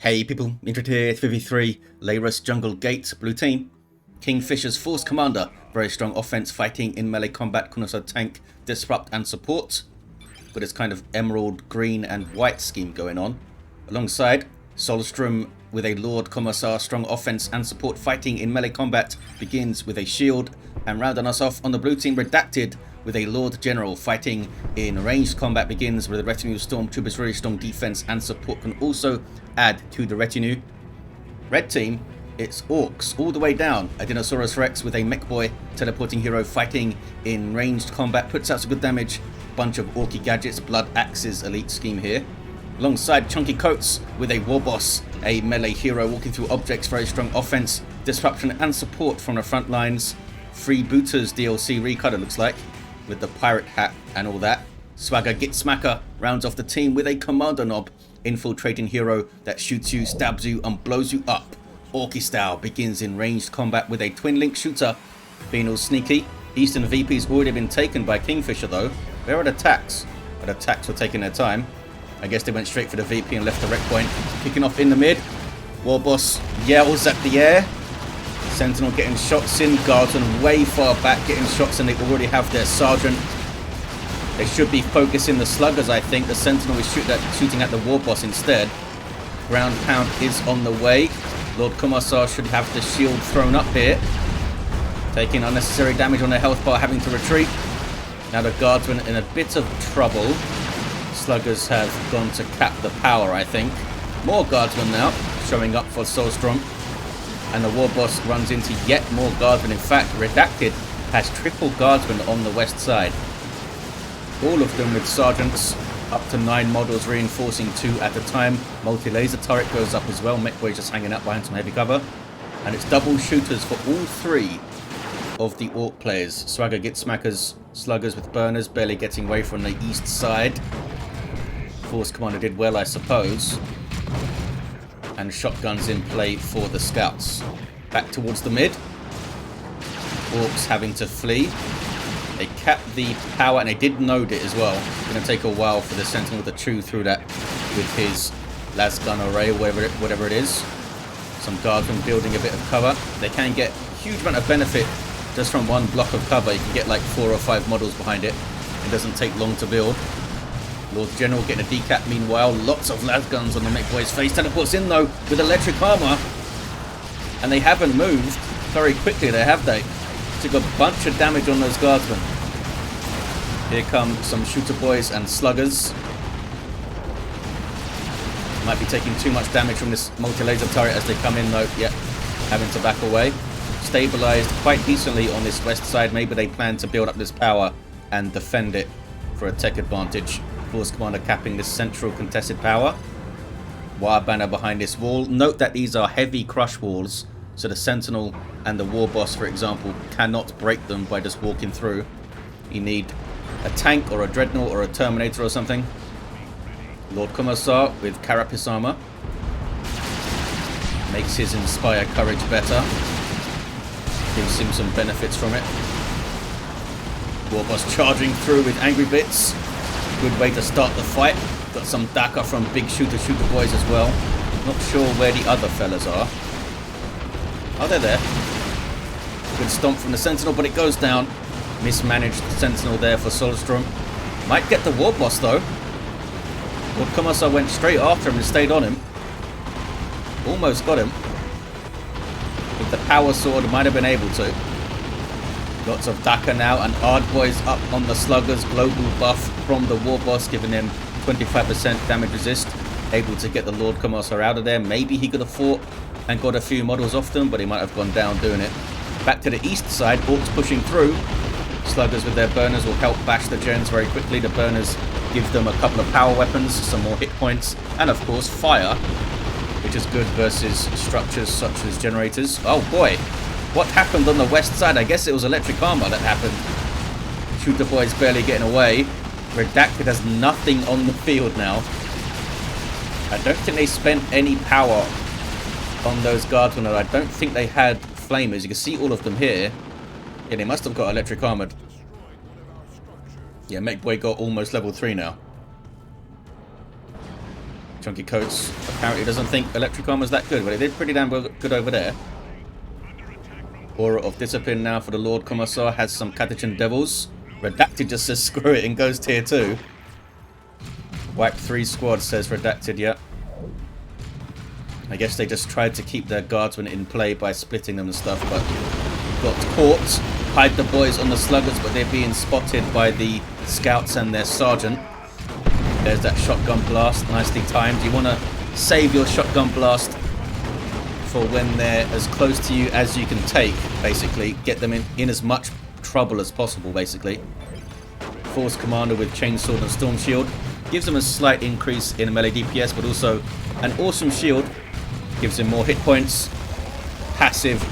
Hey people, Intro here, 53, Layros Jungle Gate, blue team. Kingfisher's Force Commander, very strong offense, fighting in melee combat, can also tank, disrupt and support. Got this kind of emerald, green and white scheme going on. Alongside, Soulstrom with a Lord Commissar, strong offense and support, fighting in melee combat, begins with a shield. And rounding us off on the blue team, Redacted with a Lord General, fighting in ranged combat, begins with a retinue of stormtroopers, very strong defense and support, can also add to the retinue. Red team, it's Orcs all the way down. Adinosaurusrex with a Mekboy, teleporting hero, fighting in ranged combat, puts out some good damage. Bunch of Orky gadgets, blood axes, elite scheme here. Alongside Chunky Coats with a Warboss, a melee hero walking through objects, very strong offense, disruption and support from the front lines. Freebooters DLC recut, it looks like, with the pirate hat and all that. Swagga Gitzsmakka rounds off the team with a Commando knob, infiltrating hero that shoots you, stabs you and blows you up. Orky style, begins in ranged combat with a twin link shooter, being all sneaky. Eastern VP's already been taken by Kingfisher though. Where are the attacks? But attacks were taking their time. I guess they went straight for the VP and left the wreck point. Kicking off in the mid. Warboss yells at the air. Sentinel getting shots in. Guardsmen way far back getting shots, and they already have their sergeant. They should be focusing the sluggers, I think. The Sentinel is shooting at the Warboss instead. Ground pound is on the way. Lord Commissar should have the shield thrown up here. Taking unnecessary damage on their health bar, having to retreat. Now the Guardsmen in a bit of trouble. Sluggers have gone to cap the power, I think. More Guardsmen now, showing up for Soulstrom. And the Warboss runs into yet more Guardsmen. In fact, Redacted has triple Guardsmen on the west side. All of them with sergeants, up to 9 models, reinforcing 2 at a time. Multi-laser turret goes up as well. Mekboy just hanging out behind some heavy cover. And it's double shooters for all 3 of the Orc players. Swagga Gitzsmakka's sluggers with burners, barely getting away from the east side. Force Commander did well, I suppose. And shotguns in play for the scouts. Back towards the mid. Orcs having to flee. They capped the power and they did node it as well. It's going to take a while for the Sentinel to chew through that with his las gun array, whatever it is. Some Guardsmen building a bit of cover. They can get a huge amount of benefit just from one block of cover. You can get like 4 or 5 models behind it. It doesn't take long to build. Lord General getting a decap meanwhile. Lots of las guns on the Mekboy's face. Teleports in though with electric armor. And they haven't moved very quickly, have they? Took a bunch of damage on those Guardsmen. Here come some shooter boys and sluggers. Might be taking too much damage from this multi-laser turret as they come in though. Yep, having to back away. Stabilized quite decently on this west side. Maybe they plan to build up this power and defend it for a tech advantage. Force Commander capping this central contested power. Wire banner behind this wall. Note that these are heavy crush walls, so the Sentinel and the Warboss, for example, cannot break them by just walking through. You need a tank or a dreadnought or a Terminator or something. Lord Commissar with carapace armor makes his inspire courage better. Gives him some benefits from it. Warboss charging through with angry bits. Good way to start the fight. Got some Daka from big shooter boys as well. Not sure where the other fellas are. Oh, they're there. Good stomp from the Sentinel, but it goes down. Mismanaged Sentinel there for Soulstrom. Might get the Warboss though. Lord Commissar went straight after him and stayed on him. Almost got him. With the power sword, might have been able to. Lots of Daka now, and Ardboys up on the sluggers. Global buff from the Warboss, giving him 25% damage resist. Able to get the Lord Commissar out of there. Maybe he could have fought and got a few models off them, but he might have gone down doing it. Back to the east side, Orcs pushing through. Sluggers with their burners will help bash the gens very quickly. The burners give them a couple of power weapons, some more hit points, and of course fire, which is good versus structures such as generators. Oh boy, what happened on the west side? I guess it was electric armor that happened. Shooter boys barely getting away. Redacted has nothing on the field now. I don't think they spent any power on those Guardsmen. I don't think they had flamers. You can see all of them here. Yeah, they must have got electric armored. Yeah, Mekboy got almost level 3 now. Chunky Coats apparently doesn't think electric armor's that good, but it did pretty damn good over there. Aura of Discipline now for the Lord Commissar. Has some Catachan Devils. Redacted just says screw it and goes tier 2. Wipe 3 squads, says Redacted, yeah. I guess they just tried to keep their guardsmen in play by splitting them and stuff, but got caught. Hide the boys on the sluggers, but they're being spotted by the scouts and their sergeant. There's that shotgun blast, nicely timed. You want to save your shotgun blast for when they're as close to you as you can take, basically. Get them in as much trouble as possible, basically. Force Commando with Chainsword and Storm Shield. Gives them a slight increase in melee DPS, but also an awesome shield. Gives him more hit points, passive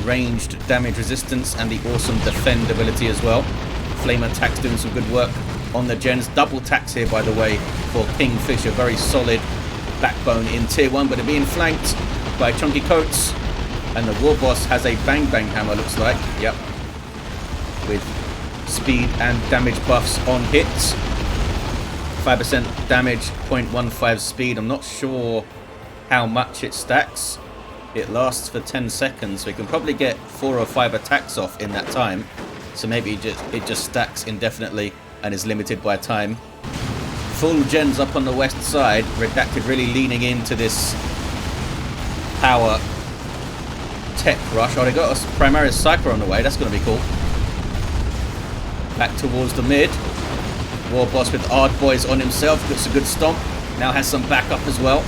ranged damage resistance, and the awesome defend ability as well. Flame attacks doing some good work on the gens. Double tax here, by the way, for Kingfisher. Very solid backbone in tier 1, but they're being flanked by Chunky Coats. And the Warboss has a bang bang hammer, looks like. Yep. With speed and damage buffs on hits. 5% damage, 0.15 speed. I'm not sure how much it stacks. It lasts for 10 seconds, so we can probably get 4 or 5 attacks off in that time. So maybe it just stacks indefinitely and is limited by time. Full gens up on the west side. Redacted really leaning into this power tech rush. Oh, they got a Primaris Psyker on the way. That's going to be cool. Back towards the mid. Warboss with Ard Boys on himself. Gets a good stomp. Now has some backup as well.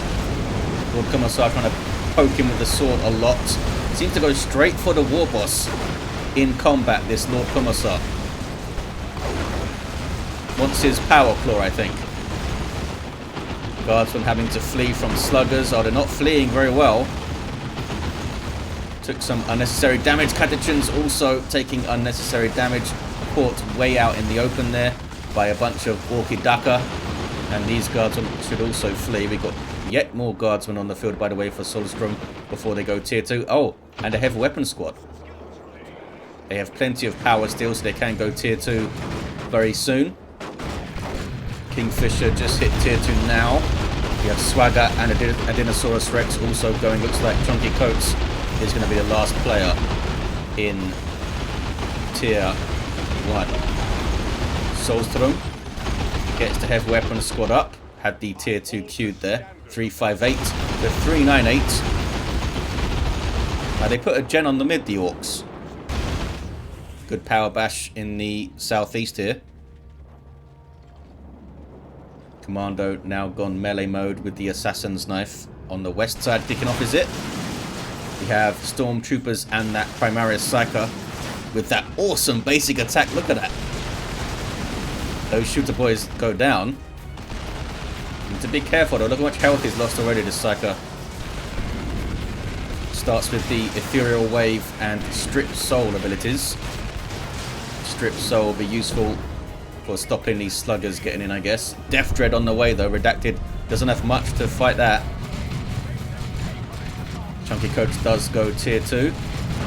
Lord Commissar trying to poke him with the sword a lot. Seems to go straight for the Warboss in combat, this Lord Commissar. Wants his power claw, I think. Guardsmen having to flee from sluggers. Oh, they're not fleeing very well. Took some unnecessary damage. Catachans also taking unnecessary damage. Caught way out in the open there by a bunch of Orkidaka. And these guardsmen should also flee. We've got yet more guardsmen on the field, by the way, for Soulstrom before they go tier 2. Oh, and a heavy weapon squad. They have plenty of power still, so they can go tier 2 very soon. Kingfisher just hit tier 2 now. We have Swagga and adinosaurusrex also going. Looks like Chunky Coats is going to be the last player in tier 1. Soulstrom gets the heavy weapon squad up. Had the tier 2 queued there. 358 to 398. They put a gen on the mid, the Orcs. Good power bash in the southeast here. Commando now gone melee mode with the assassin's knife on the west side. Kicking off is it. We have stormtroopers and that Primaris Psyker with that awesome basic attack. Look at that. Those shooter boys go down. Need to be careful though. Look how much health he's lost already, this Psyker. Starts with the Ethereal Wave and Strip Soul abilities. Strip Soul will be useful for stopping these sluggers getting in, I guess. Death Dread on the way though. Redacted doesn't have much to fight that. Chunky Coats does go tier 2.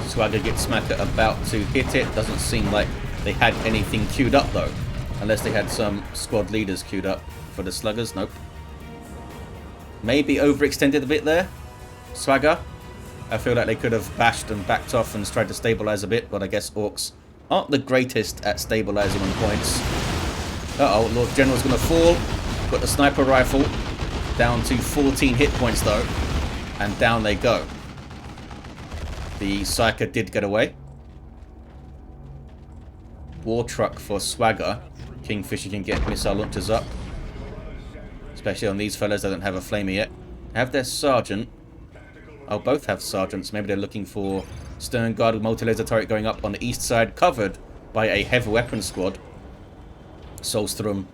Swagga Gitzsmakka about to hit it. Doesn't seem like they had anything queued up though. Unless they had some squad leaders queued up for the sluggers. Nope. Maybe overextended a bit there. Swagga. I feel like they could have bashed and backed off and tried to stabilize a bit, but I guess Orcs aren't the greatest at stabilizing on points. Uh-oh, Lord General's going to fall. Got the sniper rifle. Down to 14 hit points though. And down they go. The Psyker did get away. War truck for Swagga. Kingfisher can get missile launchers up. Especially on these fellas that don't have a flamer yet. Have their sergeant. Oh, both have sergeants. Maybe they're looking for Stern Guard with multi-laser turret going up on the east side, covered by a heavy weapon squad. Soulstrom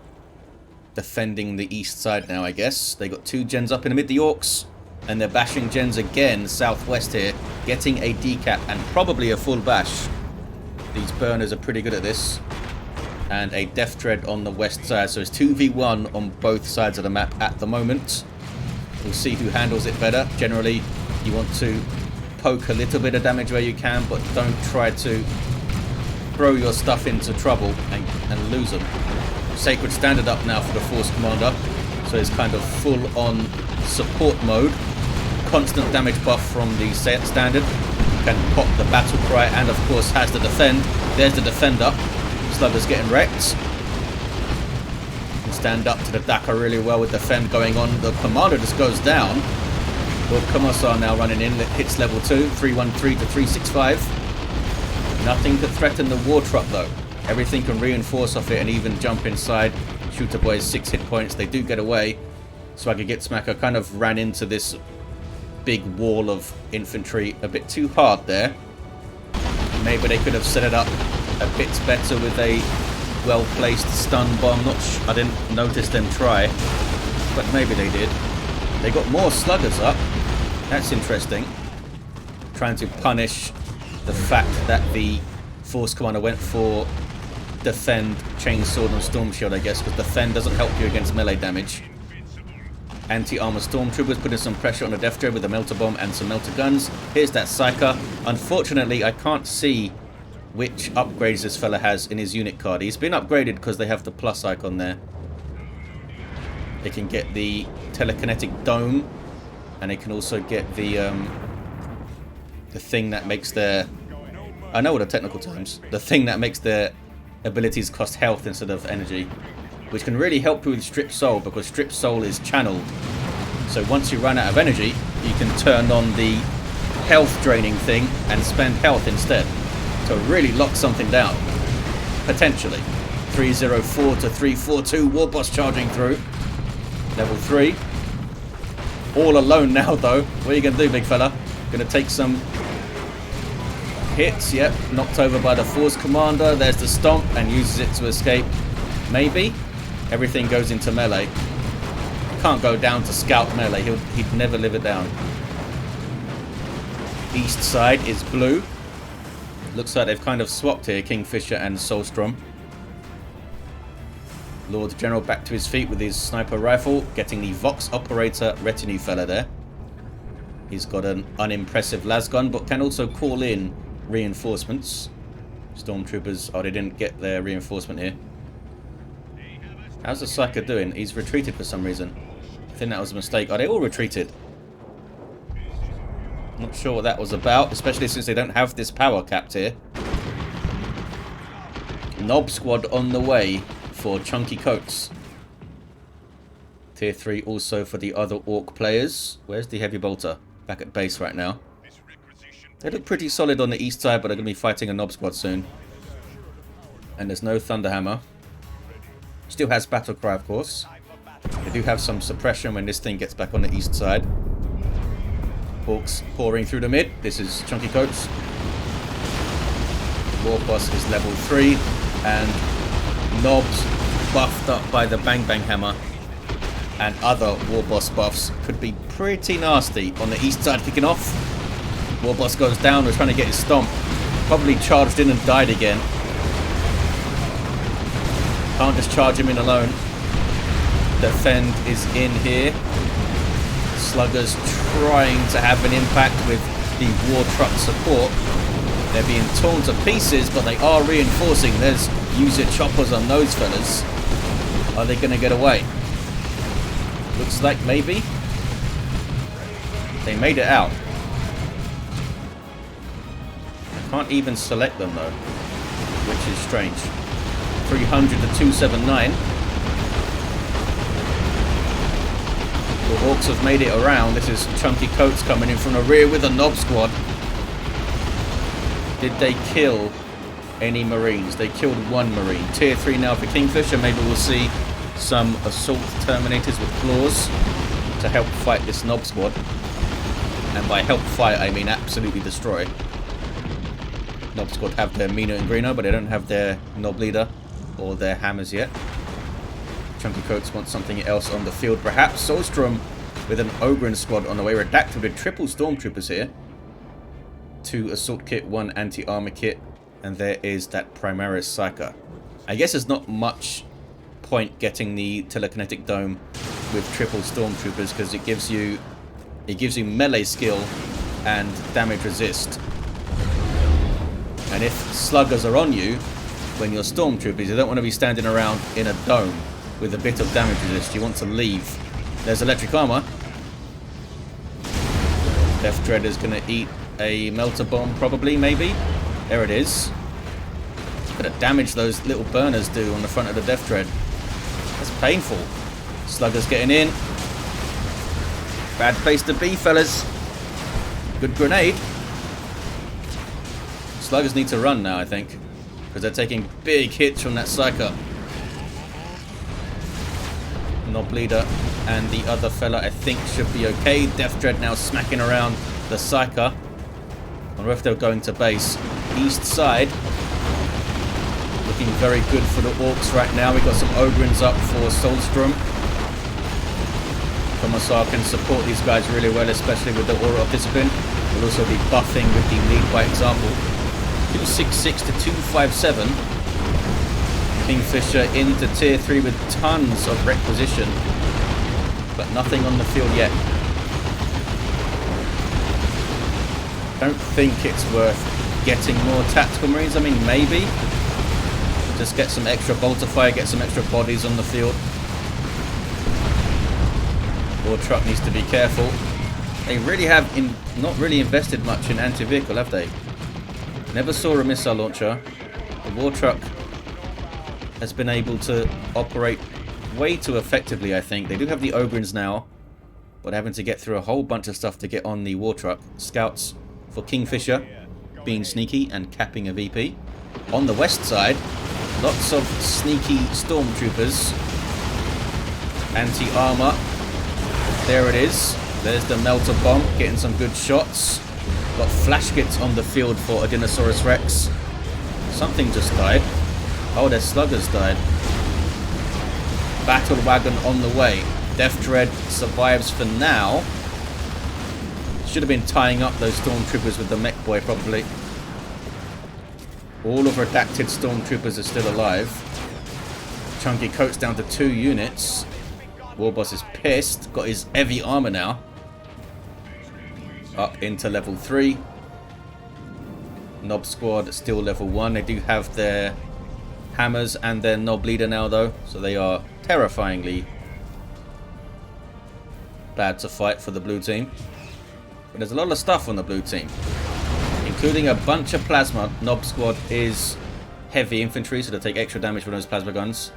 defending the east side now, I guess. They got 2 gens up in the mid, the Orcs, and they're bashing gens again southwest here, getting a decap and probably a full bash. These burners are pretty good at this. And a Death Dread on the west side, so it's 2v1 on both sides of the map at the moment. We'll see who handles it better. Generally, you want to poke a little bit of damage where you can, but don't try to throw your stuff into trouble and lose them. Sacred Standard up now for the Force Commander. So it's kind of full on support mode. Constant damage buff from the standard. Can pop the battle cry and of course has the defend. There's the defender. Slugger's getting wrecked. Can stand up to the Daka really well with defend going on. The Commando just goes down. Well, Commissar now running in. Hits level 2. 313 to 365. Nothing to threaten the war truck though. Everything can reinforce off it and even jump inside. Shooter boys 6 hit points. They do get away. Swagga Gitzsmakka kind of ran into this big wall of infantry a bit too hard there. Maybe they could have set it up a bit better with a well-placed stun bomb. I didn't notice them try, but maybe they did. They got more sluggers up. That's interesting. Trying to punish the fact that the Force Commander went for defend, chain sword and storm shield, I guess, because defend doesn't help you against melee damage. Anti-armor stormtroopers putting some pressure on the Death Dread with a melter bomb and some melter guns. Here's that Psyker. Unfortunately, I can't see which upgrades this fella has in his unit card. He's been upgraded because they have the plus icon there. They can get the telekinetic dome, and they can also get the thing that makes their... I know what the technical terms. The thing that makes their abilities cost health instead of energy, which can really help you with Strip Soul, because Strip Soul is channeled. So once you run out of energy, you can turn on the health draining thing and spend health instead. To really lock something down. Potentially. 304 to 342, Warboss charging through. Level 3. All alone now though. What are you going to do, big fella? Going to take some hits. Yep, knocked over by the Force Commander. There's the stomp and uses it to escape. Maybe. Everything goes into melee. Can't go down to scout melee. He'd never live it down. East side is blue. Looks like they've kind of swapped here, Kingfisher and Soulstrom. Lord General back to his feet with his sniper rifle, getting the Vox Operator retinue fella there. He's got an unimpressive lasgun, but can also call in reinforcements. Stormtroopers, oh, they didn't get their reinforcement here. How's the Psyker doing? He's retreated for some reason. I think that was a mistake. Oh, they all retreated. Not sure what that was about, especially since they don't have this power capped here. Knob squad on the way for Chunky Coats. Tier 3 also for the other Orc players. Where's the heavy bolter? Back at base right now. They look pretty solid on the east side, but they're going to be fighting a Knob squad soon. And there's no Thunderhammer. Still has Battle Cry, of course. They do have some suppression when this thing gets back on the east side. Orcs pouring through the mid. This is Chunky Coats. Warboss is level 3. And Knobs buffed up by the Bang Bang Hammer. And other Warboss buffs could be pretty nasty. On the east side kicking off. Warboss goes down. We're trying to get his stomp. Probably charged in and died again. Can't just charge him in alone. Defend is in here. Sluggers trying to have an impact with the war truck support. They're being torn to pieces, but they are reinforcing. There's user choppers on those fellas. Are they going to get away? Looks like maybe. They made it out. I can't even select them though, which is strange. 300 to 279. The Orcs have made it around. This is Chunky Coats coming in from the rear with a Knob squad. Did they kill any Marines? They killed one Marine. Tier 3 now for Kingfisher. Maybe we'll see some Assault Terminators with claws to help fight this Knob squad. And by help fight, I mean absolutely destroy. Knob squad have their Meaner and Greener, but they don't have their Knob Leader or their hammers yet. Chunky Coats want something else on the field, perhaps. Soulstrom with an Ogren squad on the way. Redacted with triple Stormtroopers here. 2 Assault Kit, 1 Anti-Armor Kit, and there is that Primaris Psyker. I guess there's not much point getting the Telekinetic Dome with triple Stormtroopers because it gives you melee skill and damage resist. And if sluggers are on you, when you're Stormtroopers, you don't want to be standing around in a dome. with a bit of damage resist. You want to leave. There's electric armor. Death Dread is going to eat a melter bomb, probably, maybe. There it is. Look at the damage those little burners do on the front of the Death Dread. That's painful. Slugger's getting in. Bad place to be, fellas. Good grenade. Sluggers need to run now, I think, because they're taking big hits from that Psyker. Knob Leader and the other fella, I think, should be okay. Death Dread now smacking around the Psyker. I wonder if they're going to base. East side. Looking very good for the Orcs right now. We've got some Ogrins up for Soulstrom. Commissar can support these guys really well, especially with the Aura of Discipline. We'll also be buffing with the lead by example. 266 to 257. Kingfisher into tier 3 with tons of requisition, but nothing on the field yet. Don't think it's worth getting more tactical marines. I mean, maybe. Just get some extra bolter fire, get some extra bodies on the field. War truck needs to be careful. They really have not really invested much in anti-vehicle, have they? Never saw a missile launcher. The war truck has been able to operate way too effectively, I think. They do have the Ogrins now, but having to get through a whole bunch of stuff to get on the war truck. Scouts for Kingfisher, being sneaky and capping a VP. On the west side, lots of sneaky stormtroopers. Anti-armor. There it is. There's the melter bomb, getting some good shots. Got flash kits on the field for adinosaurusrex. Something just died. Oh, their sluggers died. Battle wagon on the way. Death Dread survives for now. Should have been tying up those stormtroopers with the Mekboy, probably. All of Redacted stormtroopers are still alive. Chunky Coat's down to 2 units. Warboss is pissed. Got his heavy armor now. Up into level 3. Knob Squad still level 1. They do have their hammers and their Knob Leader now, though. So they are terrifyingly bad to fight for the blue team. But there's a lot of stuff on the blue team, including a bunch of plasma. Knob Squad is heavy infantry, so they take extra damage from those plasma guns.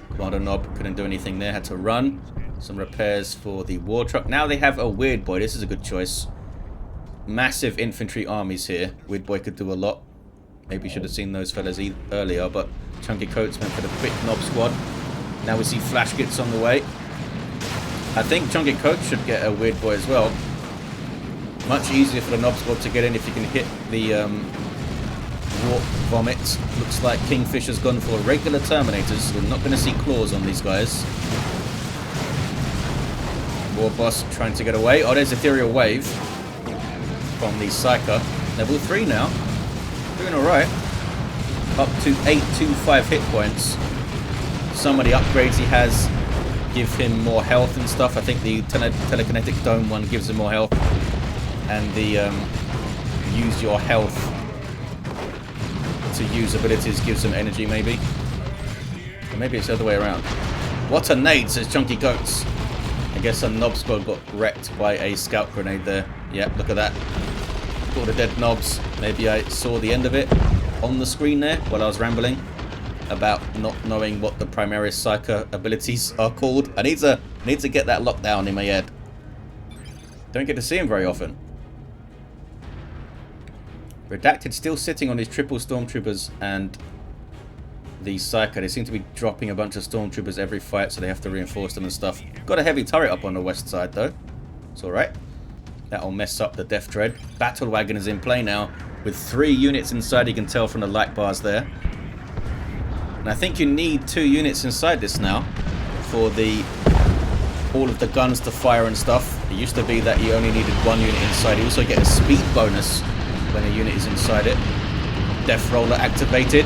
Commando Knob couldn't do anything there, had to run. Some repairs for the war truck. Now they have a Weird Boy. This is a good choice. Massive infantry armies here. Weird Boy could do a lot. Maybe should have seen those fellas earlier, but Chunky Coats went for the quick Knob Squad. Now we see flash kits on the way. I think Chunky Coats should get a Weird Boy as well. Much easier for the Knob Squad to get in if you can hit the Warp Vomit. Looks like Kingfisher's gone for regular Terminators. We're not going to see claws on these guys. Warboss trying to get away. Oh, there's Ethereal Wave from the Psyker. Level 3 now. Doing alright. Up to 825 hit points. Some of the upgrades he has give him more health and stuff. I think the telekinetic dome one gives him more health. And the use your health to use abilities gives him energy, maybe. Or maybe it's the other way around. What a nade, says Chunky Goats. I guess a Knob Squad got wrecked by a scout grenade there. Yep, look at that. All the dead knobs. Maybe I saw the end of it on the screen there while I was rambling about not knowing what the Primaris Psyker abilities are called. I need to get that locked down in my head. Don't get to see him very often. Redacted still sitting on his triple stormtroopers and the Psyker. They seem to be dropping a bunch of stormtroopers every fight, so they have to reinforce them and stuff. Got a heavy turret up on the west side though. It's alright. That'll mess up the Death Dread. Battle wagon is in play now with 3 units inside. You can tell from the light bars there. And I think you need 2 units inside this now for all of the guns to fire and stuff. It used to be that you only needed 1 unit inside. You also get a speed bonus when a unit is inside it. Death Roller activated.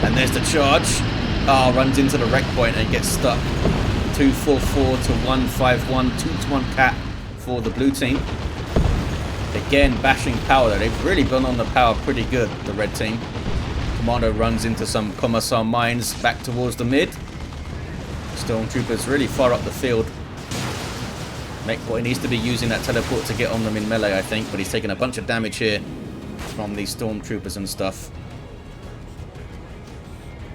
And there's the charge. Ah, runs into the wreck point and gets stuck. 244 to 151. 2-to-1 cat for the blue team. Again, bashing power though. They've really been on the power pretty good, the red team. Commando runs into some Commissar mines back towards the mid. Stormtroopers really far up the field. Mekboy needs to be using that teleport to get on them in melee, I think, but he's taking a bunch of damage here from these Stormtroopers and stuff.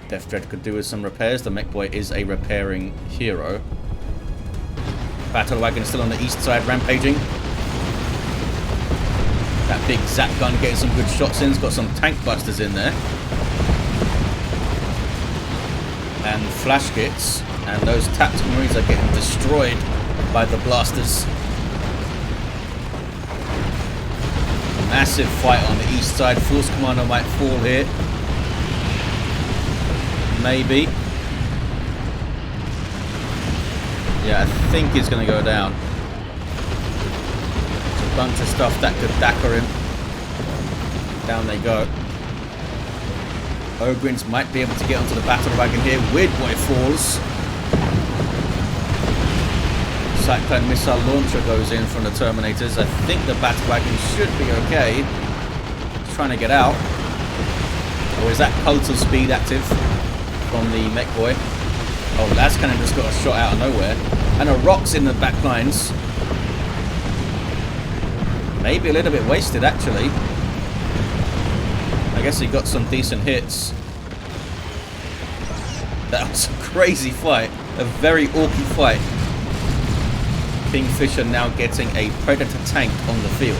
Death Dread could do with some repairs. The Mekboy is a repairing hero. Battle Wagon still on the east side, rampaging. That big Zap gun getting some good shots in. It's got some tank busters in there. And flash kits. And those tactical marines are getting destroyed by the blasters. Massive fight on the east side. Force Commander might fall here. Maybe. Yeah, I think he's going to go down. There's a bunch of stuff that could dagger him. Down they go. Ogrins might be able to get onto the battle wagon here. Weirdboy falls. Cyclone missile launcher goes in from the Terminators. I think the battle wagon should be okay. He's trying to get out. Or is that cult of speed active from the Mekboy? Oh, Lascannon just got a shot out of nowhere. And a Rock's in the back lines. Maybe a little bit wasted, actually. I guess he got some decent hits. That was a crazy fight. A very orky fight. Kingfisher now getting a Predator tank on the field.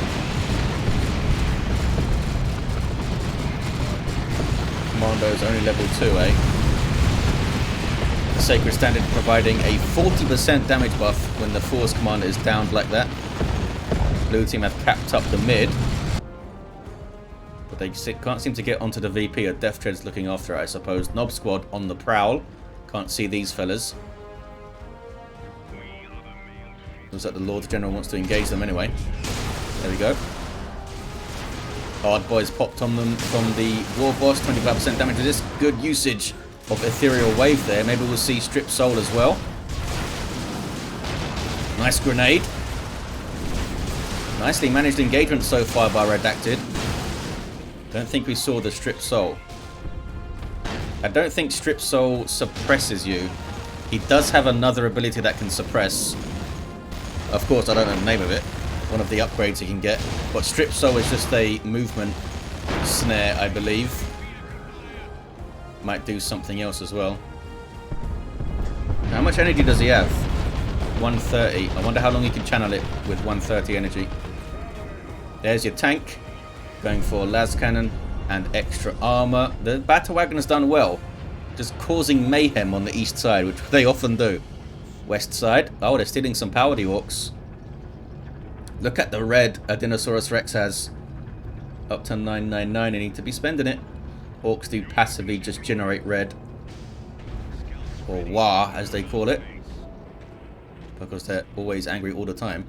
Commando's only level 2, eh? The Sacred Standard providing a 40% damage buff when the Force Commander is downed like that. Blue team have capped up the mid. But they can't seem to get onto the VP. A Death Dread's looking after it, I suppose. Knob Squad on the prowl. Can't see these fellas. Looks like the Lord General wants to engage them anyway. There we go. Hard Boys popped on them from the Warboss. 25% damage to this. Good usage of Ethereal Wave there. Maybe we'll see Strip Soul as well. Nice grenade. Nicely managed engagement so far by Redacted. Don't think we saw the Strip Soul. I don't think Strip Soul suppresses you. He does have another ability that can suppress. Of course, I don't know the name of it. One of the upgrades you can get. But Strip Soul is just a movement snare, I believe. Might do something else as well. How much energy does he have? 130. I wonder how long he can channel it with 130 energy. There's your tank. Going for las cannon and extra armor. The battle wagon has done well. Just causing mayhem on the east side, which they often do. West side. Oh, they're stealing some power, the Orcs. Look at the red Adinosaurusrex has. Up to 999. They need to be spending it. Orcs do passively just generate red. Or wah, as they call it. Because they're always angry all the time.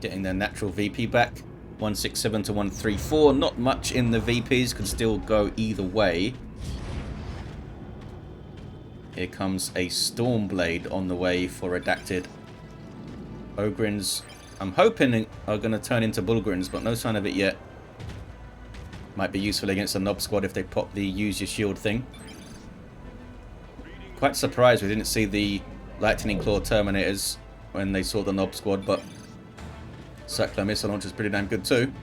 Getting their natural VP back. 167 to 134. Not much in the VPs. Can still go either way. Here comes a Stormblade on the way for Redacted. Ogrins, I'm hoping, are going to turn into Bullgrins, but no sign of it yet. Might be useful against the Knob Squad if they pop the use your shield thing. Quite surprised we didn't see the Lightning Claw Terminators when they saw the Knob Squad, but Cyclone Missile Launcher is pretty damn good too.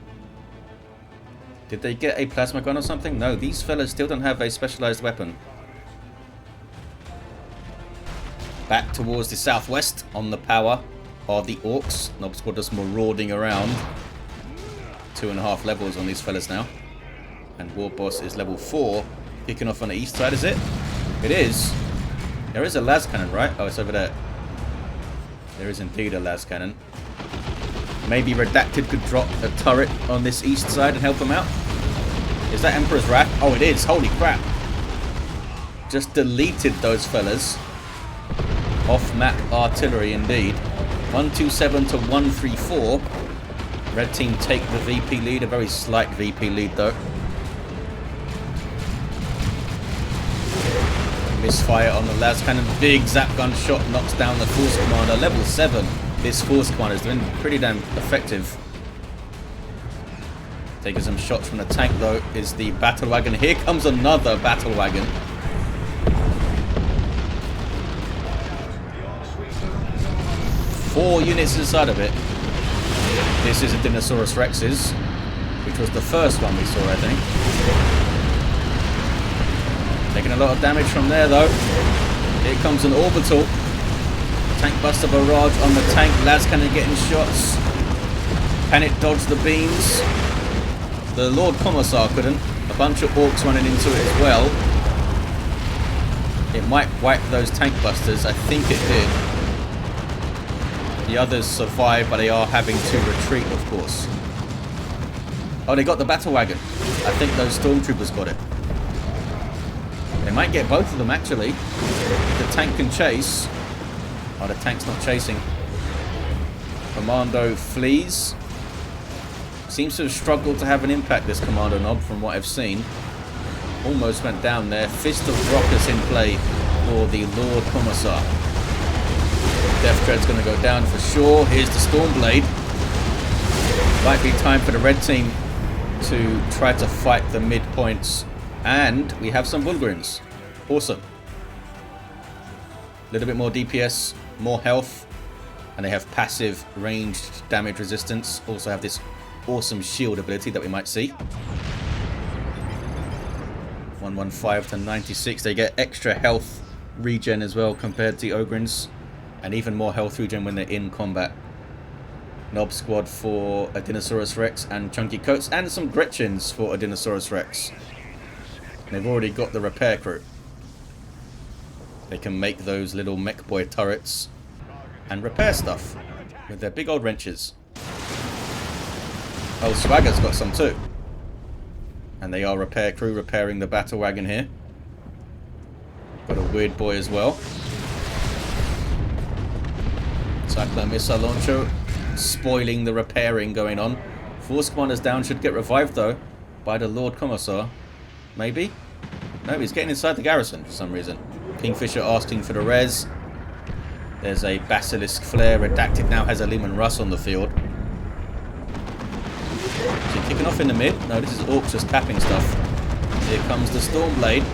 Did they get a Plasma Gun or something? No, these fellas still don't have a specialized weapon. Back towards the southwest on the power are the Orcs. Knob Squad just marauding around. 2.5 levels on these fellas now. And Warboss is level 4. Kicking off on the east side, is it? It is. There is a las cannon, right? Oh, it's over there. There is indeed a las cannon. Maybe Redacted could drop a turret on this east side and help them out. Is that Emperor's Wrath? Oh, it is. Holy crap. Just deleted those fellas. Off-map artillery indeed. 127 to 134. Red team take the VP lead. A very slight VP lead though. Misfire on the las cannon. Big zap gun shot knocks down the Force Commander. Level 7. This Force Commander is doing pretty damn effective. Taking some shots from the tank though is the battle wagon. Here comes another battle wagon. Four units inside of it. This is adinosaurusrex's, which was the first one we saw, I think. Taking a lot of damage from there though. Here comes an orbital. Tank buster barrage on the tank. Las Cannon getting shots. Can it dodge the beams? The Lord Commissar couldn't. A bunch of Orcs running into it as well. It might wipe those tank busters. I think it did. The others survive, but they are having to retreat, of course. Oh, they got the battle wagon. I think those stormtroopers got it. They might get both of them, actually. The tank can chase. Oh, the tank's not chasing. Commando flees. Seems to have struggled to have an impact, this Commando knob, from what I've seen. Almost went down there. Fist of Rockets in play for the Lord Commissar. Death Dread's going to go down for sure. Here's the Stormblade. Might be time for the red team to try to fight the midpoints. And we have some Vulgrins. Awesome. A little bit more DPS, more health. And they have passive ranged damage resistance. Also have this awesome shield ability that we might see. 115 to 96. They get extra health regen as well compared to the Ogrins. And even more health regen when they're in combat. Knob squad for Adinosaurusrex and Chunky Coats. And some Gretchens for Adinosaurusrex. They've already got the repair crew. They can make those little Mekboy turrets and repair stuff with their big old wrenches. Oh, Swagga's got some too. And they are repair crew repairing the battle wagon here. Got a weird boy as well. Cyclone missile launcher spoiling the repairing going on. Force commanders down, should get revived though by the Lord Commissar. Maybe? No, he's getting inside the garrison for some reason. Kingfisher asking for the res. There's a Basilisk Flare. Redacted now has a Lehman Russ on the field. Is he kicking off in the mid? No, this is Orcs just capping stuff. Here comes the Stormblade.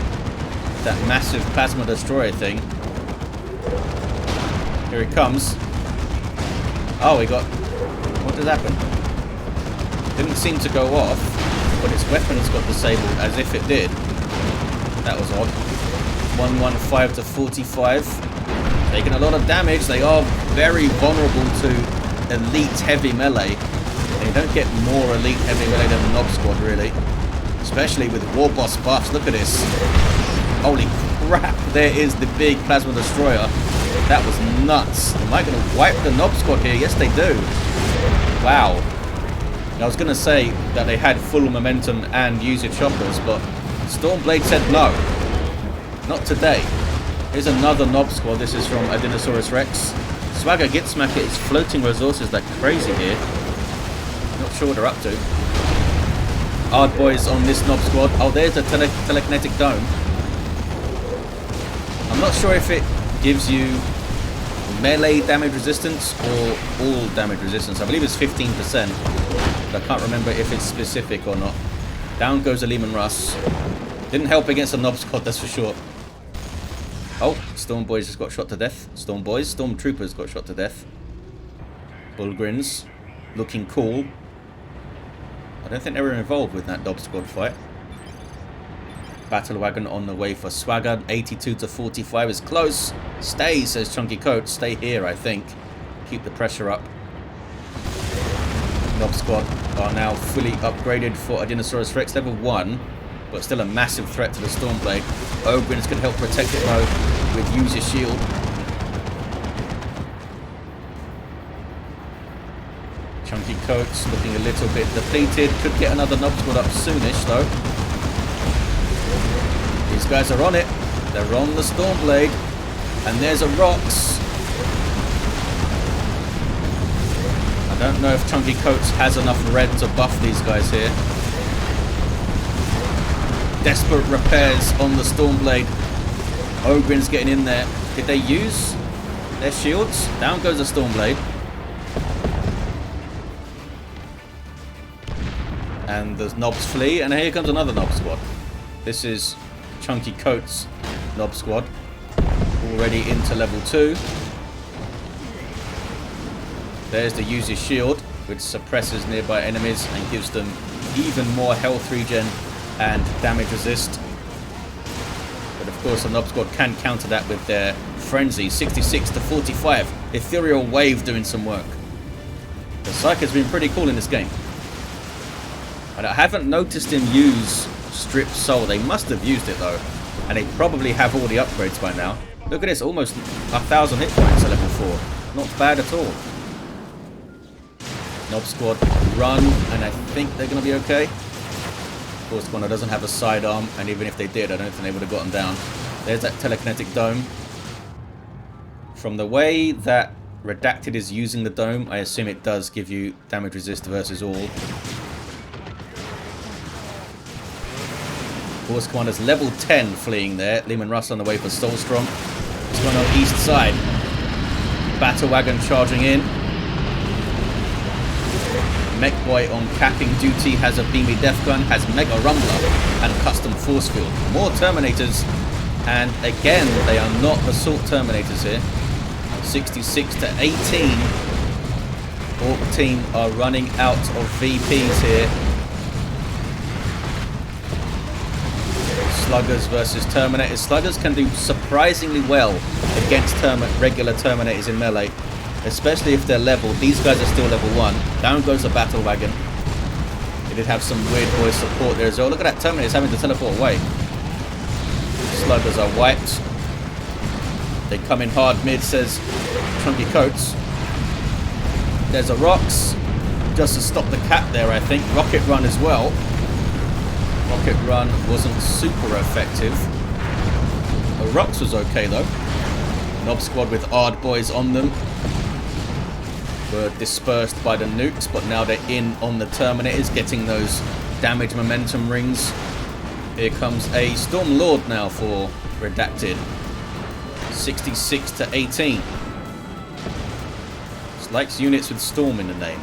That massive plasma destroyer thing. Here it comes. Oh, he got... What did happen? Didn't seem to go off, but its weapons got disabled as if it did. That was odd. 115 to 45. Taking a lot of damage. They are very vulnerable to elite heavy melee. They don't get more elite heavy melee than the Knob Squad, really. Especially with Warboss buffs. Look at this. Holy crap. There is the big Plasma Destroyer. That was nuts. Am I going to wipe the Knob Squad here? Yes, they do. Wow. I was going to say that they had full momentum and use your choppers, but Stormblade said no. Not today. Here's another Knob Squad. This is from Adinosaurusrex. Swagga Gitzsmakka is floating resources like crazy here. Not sure what they're up to. Hard boys on this Knob Squad. Oh, there's a telekinetic dome. I'm not sure if it gives you melee damage resistance or all damage resistance. I believe it's 15%. But I can't remember if it's specific or not. Down goes a Lehman Russ. Didn't help against the Knob Squad, that's for sure. Oh, Storm Boys just got shot to death. Stormtroopers got shot to death. Bullgrins looking cool. I don't think they were involved with that Knob Squad fight. Battle wagon on the way for Swagga. 82 to 45 is close. Stay, says Chunky Coat. Stay here, I think. Keep the pressure up. Knob Squad are now fully upgraded for Adinosaurusrex level 1, but still a massive threat to the Stormblade. Ogrins can help protect it though with Use Your Shield. Chunky Coats looking a little bit depleted. Could get another Knob Squad up soonish though. These guys are on it. They're on the Stormblade. And there's a Orks. I don't know if Chunky Coats has enough red to buff these guys here. Desperate repairs on the Stormblade. Ogrin's getting in there. Did they use their shields? Down goes the Stormblade. And the knobs flee, and here comes another knob squad. This is Chunky Coat's knob squad, already into level 2. There's the user's shield, which suppresses nearby enemies and gives them even more health regen and damage resist. But of course the knob squad can counter that with their frenzy. 66 to 45. Ethereal Wave doing some work. The Psyker's been pretty cool in this game. But I haven't noticed him use Strip Soul. They must have used it though. And they probably have all the upgrades by now. Look at this, almost 1,000 hit points at level 4. Not bad at all. Knob squad run, and I think they're going to be okay. Of course, Kommando doesn't have a sidearm, and even if they did, I don't think they would have gotten down. There's that telekinetic dome. From the way that Redacted is using the dome, I assume it does give you damage resist versus all. Of course, Commando's level 10 fleeing there. Leman Russ on the way for Soulstrom. It's going on east side. Battle wagon charging in. Mekboy on capping duty has a beamy death gun, has Mega Rumbler and custom force field. More Terminators, and again they are not assault Terminators here. 66 to 18. Orc team are running out of VPs here. Sluggers versus Terminators. Sluggers can do surprisingly well against regular Terminators in melee, especially if they're level. These guys are still level 1. Down goes the battle wagon. They did have some weird boy support there as well. Look at that, Terminator's having to teleport away. Sluggers are wiped. They come in hard mid, says Chunky Coats. There's a Rocks, just to stop the cap there, I think. Rocket Run as well. Rocket Run wasn't super effective. The Rocks was okay though. Knob squad with Ard boys on them were dispersed by the nukes, but now they're in on the Terminators, getting those damage momentum rings. Here comes a Storm Lord now for Redacted. 66 to 18. Just likes units with Storm in the name.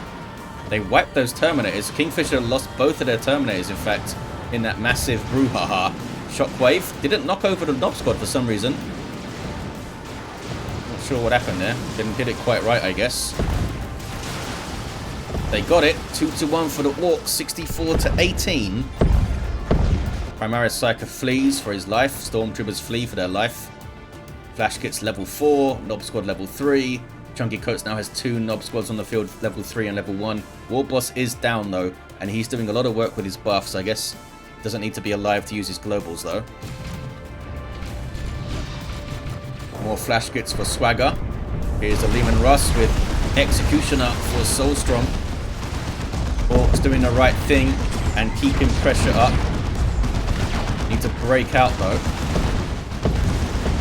They wiped those Terminators. Kingfisher lost both of their Terminators, in fact, in that massive brouhaha. Shockwave didn't knock over the knob squad for some reason. Not sure what happened there. Didn't hit it quite right, I guess. They got it. 2-1 for the Orcs. 64 to 18. Primaris Psyker flees for his life. Stormtroopers flee for their life. Flash Kit's level 4. Knob squad level 3. Chunky Coats now has 2 knob squads on the field, level 3 and level 1. Warboss is down though, and he's doing a lot of work with his buffs, I guess. Doesn't need to be alive to use his globals though. More Flash Kits for Swagga. Here's a Leman Russ with Executioner for Soulstrom. Orcs doing the right thing and keeping pressure up. Need to break out though.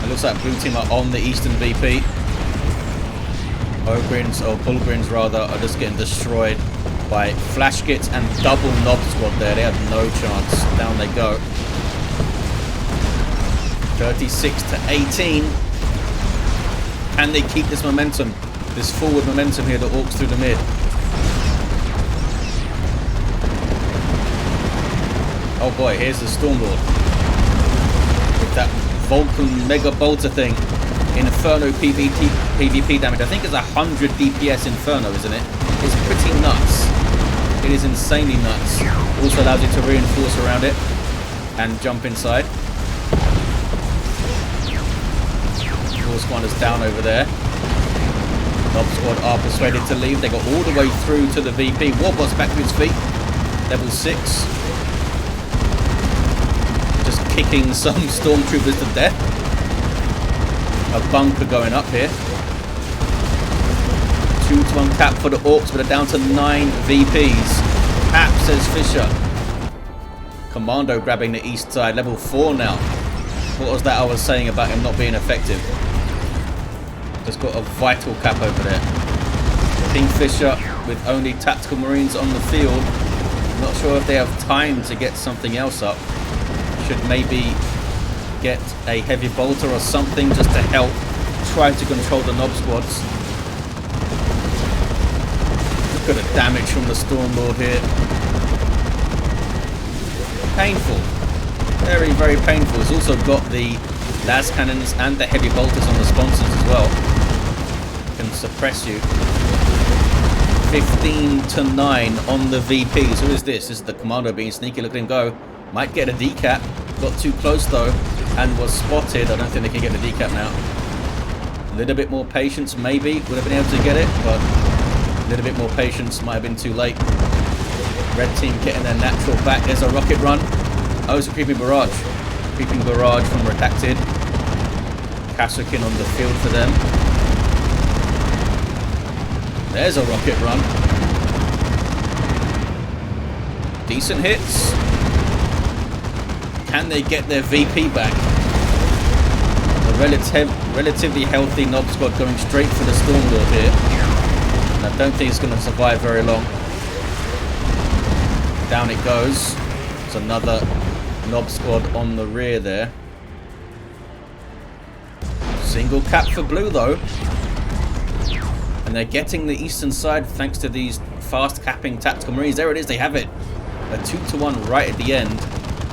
It looks like blue team are on the eastern VP. Ogrins, or Bullgrins rather, are just getting destroyed by Flash Kits and double knob squad there. They have no chance. Down they go. 36 to 18. Can they keep this momentum? This forward momentum here, the Orcs through the mid. Oh boy, here's the Stormlord. With that Vulcan Mega Bolter thing. Inferno PvP damage. I think it's 100 DPS Inferno, isn't it? It's pretty nuts. It is insanely nuts. Also allows you to reinforce around it and jump inside. War Squad is down over there. Knob squad are persuaded to leave. They got all the way through to the VP. Warboss back to his feet. Level 6. Just kicking some stormtroopers to death. A bunker going up here. 2-1 cap for the Orcs, but they're down to 9 VPs. Cap, says Fisher. Commando grabbing the east side, level 4 now. What was that I was saying about him not being effective? Just got a vital cap over there. Kingfisher with only tactical marines on the field. Not sure if they have time to get something else up. Should maybe get a heavy bolter or something just to help try to control the knob squads. Look at the damage from the Stormlord here. painful. Very, very painful. It's also got the las cannons and the heavy bolters on the sponsons as well. Can suppress you. 15 to 9 on the VPs. Who is this? This is the Commando being sneaky. Look at him go. Might get a decap. Got too close though and was spotted. I don't think they can get the decap now. A little bit more patience maybe. Would have been able to get it, but a little bit more patience. Might have been too late. Red team getting their natural back. There's a rocket run. Oh, it's a creeping barrage. Creeping barrage from Redacted. Kasukin on the field for them. There's a rocket run. Decent hits. Can they get their VP back? A relatively healthy Nob squad going straight for the Stormlord here. And I don't think it's going to survive very long. Down it goes. It's another Nob squad on the rear there. Single cap for blue though. And they're getting the eastern side thanks to these fast capping tactical marines. There it is, they have it. A 2-to-1 right at the end.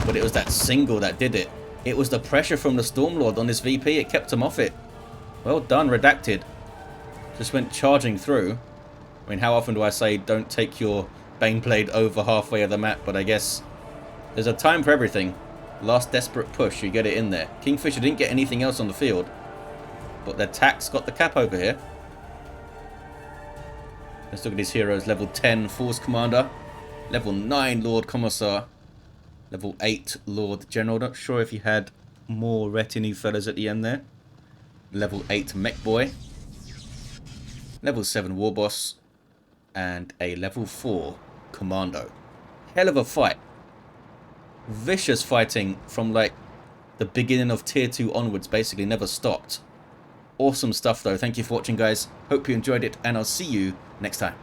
But it was that single that did it. It was the pressure from the Stormlord on this VP. It kept him off it. Well done, Redacted. Just went charging through. I mean, how often do I say don't take your Baneblade over halfway of the map? But I guess there's a time for everything. Last desperate push, you get it in there. Kingfisher didn't get anything else on the field. But their tax got the cap over here. Let's look at his heroes. Level 10 Force Commander. Level 9 Lord Commissar. Level 8 Lord General. Not sure if he had more retinue fellas at the end there. Level 8 Mekboy. Level 7 Warboss. And a level 4 Commando. Hell of a fight. Vicious fighting from like the beginning of tier 2 onwards. Basically never stopped. Awesome stuff though. Thank you for watching guys. Hope you enjoyed it and I'll see you next time.